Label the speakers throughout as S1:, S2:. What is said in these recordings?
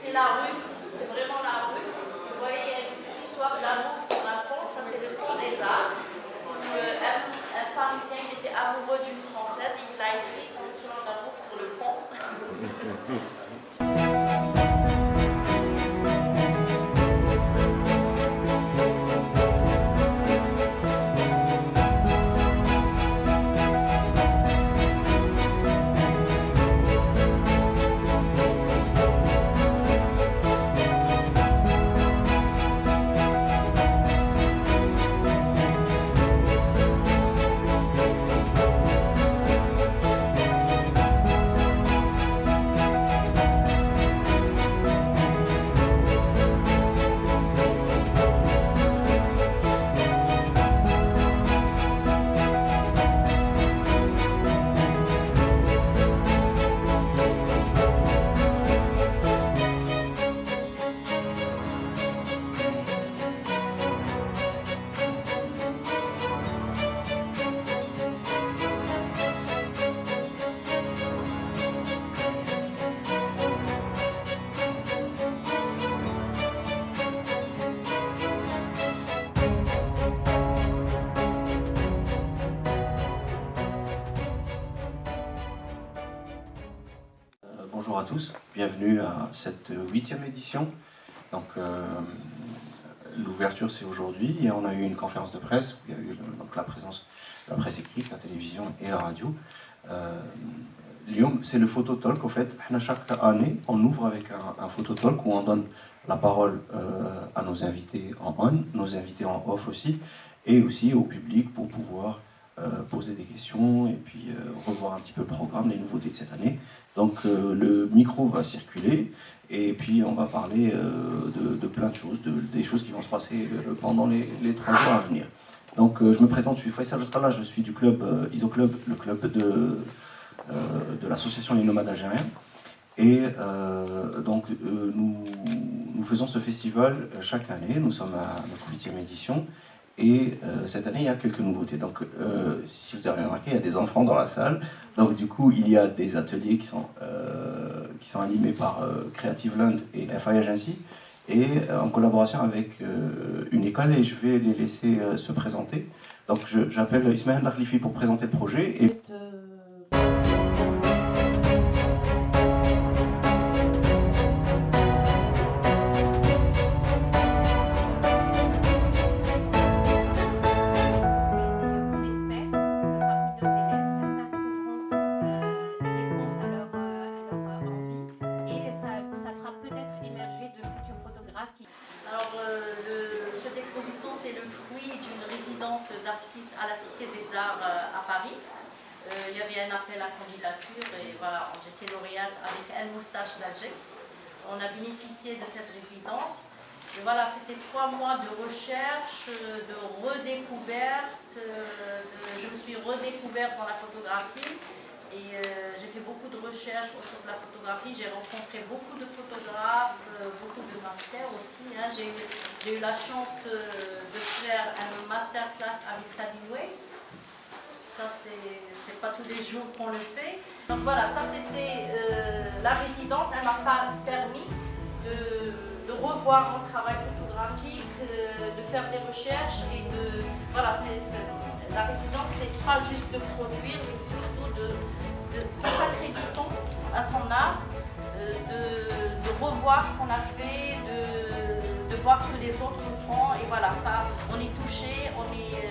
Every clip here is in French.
S1: c'est la rue, c'est vraiment la rue. Vous voyez, il y a une petite histoire d'amour sur un pont, ça c'est le pont des Arts. Un Parisien, il était amoureux d'une Française et il a écrit son histoire d'amour sur le pont.
S2: Bonjour à tous, bienvenue à cette 8e édition. Donc, l'ouverture c'est aujourd'hui et on a eu une conférence de presse où il y a eu donc, la présence de la presse écrite, la télévision et la radio. Lyon, c'est le phototalk. Au fait, chaque année, on ouvre avec un phototalk où on donne la parole à nos invités en on, nos invités en off aussi, et aussi au public pour pouvoir poser des questions et puis revoir un petit peu le programme, les nouveautés de cette année. Donc le micro va circuler et puis on va parler de plein de choses, des choses qui vont se passer pendant les 3 jours à venir. Donc je me présente, je suis Faisal Strala, je suis du club ISO-Club, le club de l'association Les Nomades Algériens. Et donc nous faisons ce festival chaque année, nous sommes à notre 8e édition. Et cette année, il y a quelques nouveautés. Donc, si vous avez remarqué, il y a des enfants dans la salle. Donc, du coup, il y a des ateliers qui sont animés par Creative Land et FI Agency, et en collaboration avec une école. Et je vais les laisser se présenter. Donc, j'appelle Ismaël Lakhlifi pour présenter le projet. Et
S1: cette exposition, c'est le fruit d'une résidence d'artistes à la Cité des Arts à Paris. Il y avait un appel à candidature et voilà, j'étais lauréate avec El Moustache d'Alger. On a bénéficié de cette résidence. Et voilà, c'était 3 mois de recherche, de redécouverte. Je me suis redécouverte dans la photographie. Et j'ai fait beaucoup de recherches autour de la photographie, j'ai rencontré beaucoup de photographes, beaucoup de masters aussi. Hein. J'ai eu la chance de faire un masterclass avec Sabine Weiss. Ça, c'est pas tous les jours qu'on le fait. Donc voilà, ça c'était la résidence. Elle m'a permis de revoir mon travail photographique, de faire des recherches et de... Voilà, la résidence, c'est pas juste de produire, mais surtout de consacrer du temps à son art, de revoir ce qu'on a fait, de voir ce que les autres font. Et voilà, ça, on est touché, on est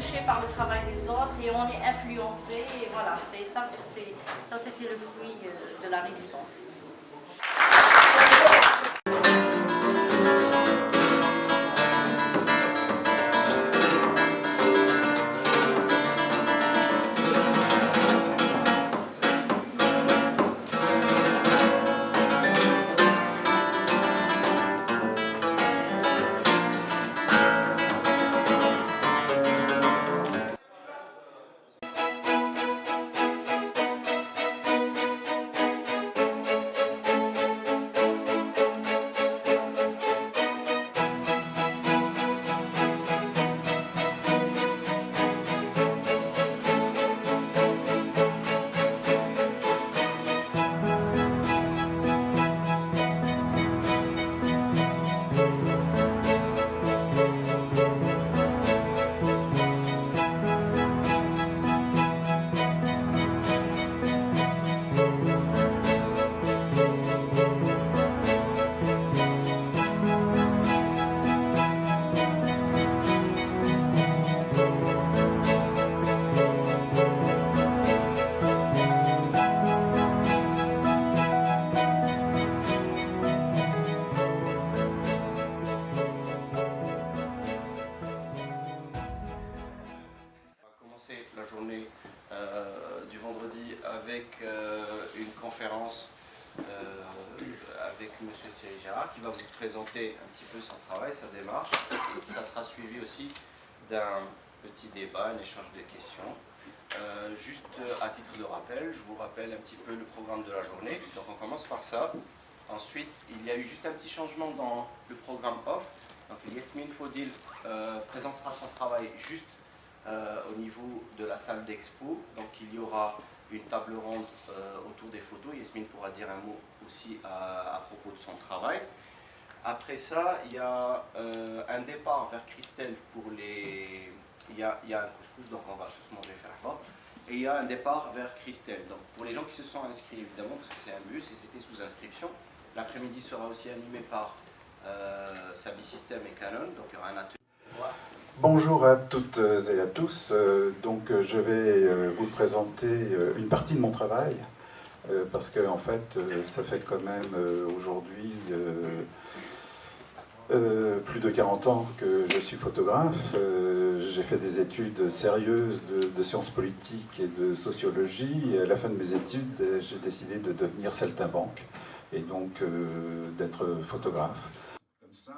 S1: touché par le travail des autres et on est influencé. Et voilà, ça c'était le fruit de la résidence.
S2: La journée du vendredi avec une conférence avec M. Thierry Gérard qui va vous présenter un petit peu son travail, sa démarche. Et ça sera suivi aussi d'un petit débat, un échange de questions. Juste à titre de rappel, je vous rappelle un petit peu le programme de la journée. Donc on commence par ça. Ensuite, il y a eu juste un petit changement dans le programme off. Donc Yasmine Fodil présentera son travail juste au niveau de la salle d'expo. Donc il y aura une table ronde autour des photos. Yasmine pourra dire un mot aussi à propos de son travail. Après ça, il y a un départ vers Christelle pour les... Il y a un couscous, donc on va tous manger faire. Et il y a un départ vers Christelle. Donc pour les gens qui se sont inscrits, évidemment, parce que c'est un bus et c'était sous inscription, l'après-midi sera aussi animé par Sabi System et Canon. Donc il y aura un atelier.
S3: Bonjour à toutes et à tous. Donc je vais vous présenter une partie de mon travail parce que en fait ça fait quand même aujourd'hui plus de 40 ans que je suis photographe. J'ai fait des études sérieuses de sciences politiques et de sociologie. Et à la fin de mes études, j'ai décidé de devenir saltimbanque et donc d'être photographe. Comme ça.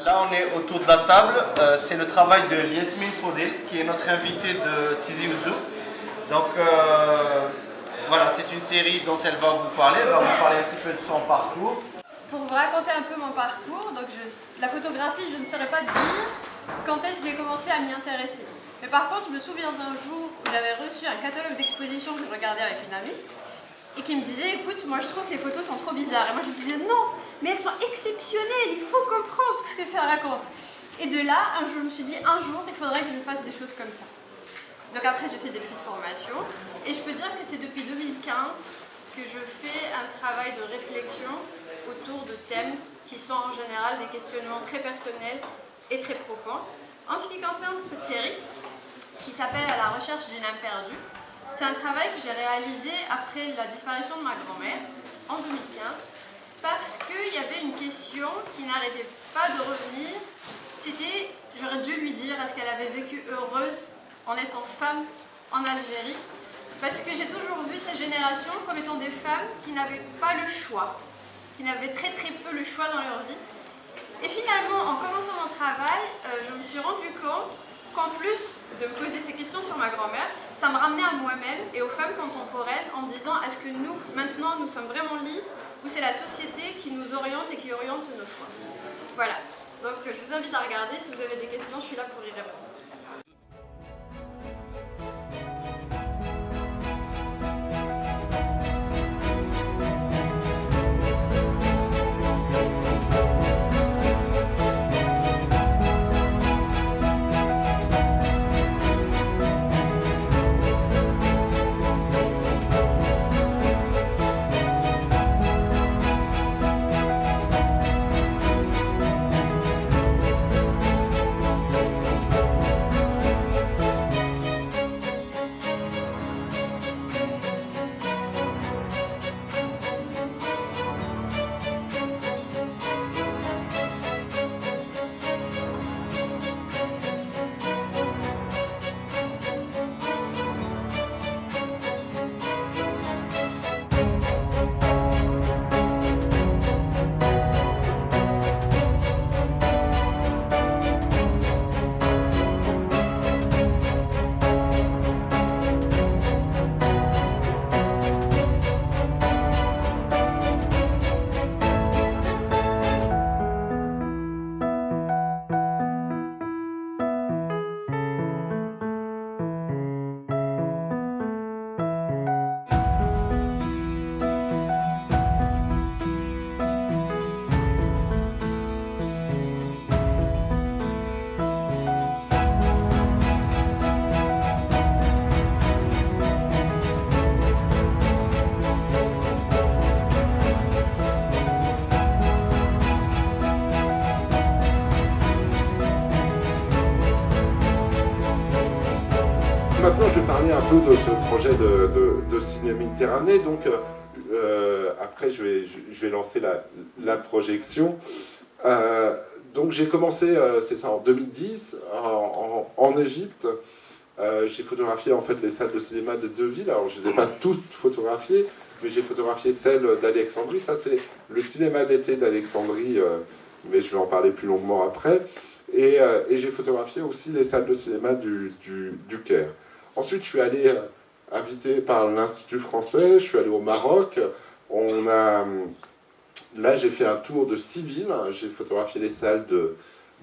S2: Là, on est autour de la table. C'est le travail de Yasmine Fodil, qui est notre invitée de Tizi Ouzou. Donc, voilà, c'est une série dont elle va vous parler. Elle va vous parler un petit peu de son parcours.
S4: Pour vous raconter un peu mon parcours, donc la photographie, je ne saurais pas dire quand est-ce que j'ai commencé à m'y intéresser. Mais par contre, je me souviens d'un jour où j'avais reçu un catalogue d'exposition que je regardais avec une amie et qui me disait, écoute, moi je trouve que les photos sont trop bizarres. Et moi je disais, non, mais elles sont exceptionnelles, il faut comprendre ce que ça raconte. Et de là, un jour, je me suis dit, un jour, il faudrait que je fasse des choses comme ça. Donc après, j'ai fait des petites formations et je peux dire que c'est depuis 2015 que je fais un travail de réflexion autour de thèmes qui sont en général des questionnements très personnels et très profonds. En ce qui concerne cette série, qui s'appelle « À la recherche d'une âme perdue », c'est un travail que j'ai réalisé après la disparition de ma grand-mère en 2015 parce qu'il y avait une question qui n'arrêtait pas de revenir. C'était, j'aurais dû lui dire, est-ce qu'elle avait vécu heureuse en étant femme en Algérie? Parce que j'ai toujours vu ces générations comme étant des femmes qui n'avaient pas le choix, qui n'avaient très peu le choix dans leur vie. Et finalement, en commençant mon travail, je me suis rendu compte qu'en plus de me poser ces questions sur ma grand-mère, ça me ramenait à moi-même et aux femmes contemporaines en me disant, est-ce que nous, maintenant, nous sommes vraiment libres ou c'est la société qui nous oriente et qui oriente nos choix? Voilà, donc je vous invite à regarder, si vous avez des questions, je suis là pour y répondre.
S5: maintenant, je vais parler un peu de ce projet de Ciné Méditerranée. Donc, après, je vais lancer la projection. Donc, j'ai commencé, c'est ça, en 2010, en Égypte. J'ai photographié en fait les salles de cinéma de deux villes. Alors, je ne les ai pas toutes photographiées, mais j'ai photographié celle d'Alexandrie. Ça, c'est le cinéma d'été d'Alexandrie, mais je vais en parler plus longuement après. Et j'ai photographié aussi les salles de cinéma du Caire. Ensuite, je suis allé, invité par l'Institut français, je suis allé au Maroc. Là, j'ai fait un tour de 6 villes. J'ai photographié les salles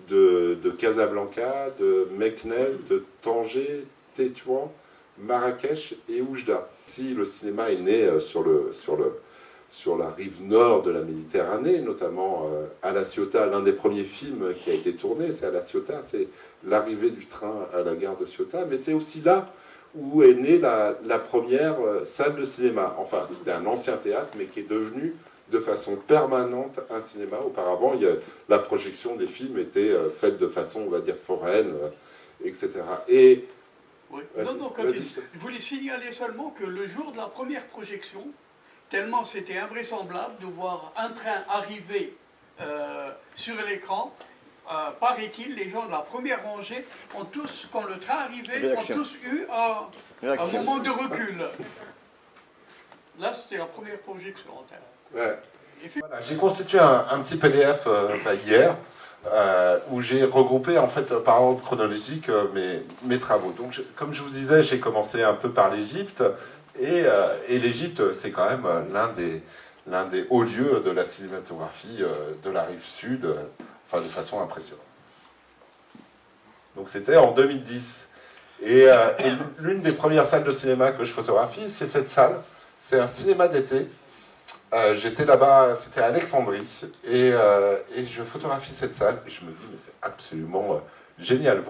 S5: de Casablanca, de Meknès, de Tanger, Tétouan, Marrakech et Oujda. Ici, le cinéma est né sur la rive nord de la Méditerranée, notamment à La Ciotat. L'un des premiers films qui a été tourné, c'est à La Ciotat, c'est l'arrivée du train à la gare de Ciotat, mais c'est aussi là où est née la première salle de cinéma. Enfin, c'était un ancien théâtre, mais qui est devenu de façon permanente un cinéma. Auparavant, la projection des films était faite de façon, on va dire, foraine, etc. Et
S6: oui. Non, je voulais signaler seulement que le jour de la première projection, tellement c'était invraisemblable de voir un train arriver sur l'écran, paraît-il, les gens de la première rangée ont tous, quand le train arrivait, ont tous eu un moment de recul. Là, c'était la première projection.
S5: Ouais. Voilà, j'ai constitué un petit PDF hier où j'ai regroupé en fait par ordre chronologique mes travaux. Donc, comme je vous disais, j'ai commencé un peu par l'Égypte et l'Égypte, c'est quand même l'un des hauts lieux de la cinématographie de la rive sud, enfin de façon impressionnante. Donc c'était en 2010. Et l'une des premières salles de cinéma que je photographie, c'est cette salle. C'est un cinéma d'été. J'étais là-bas, c'était à Alexandrie, et je photographie cette salle, et je me dis, mais c'est absolument génial.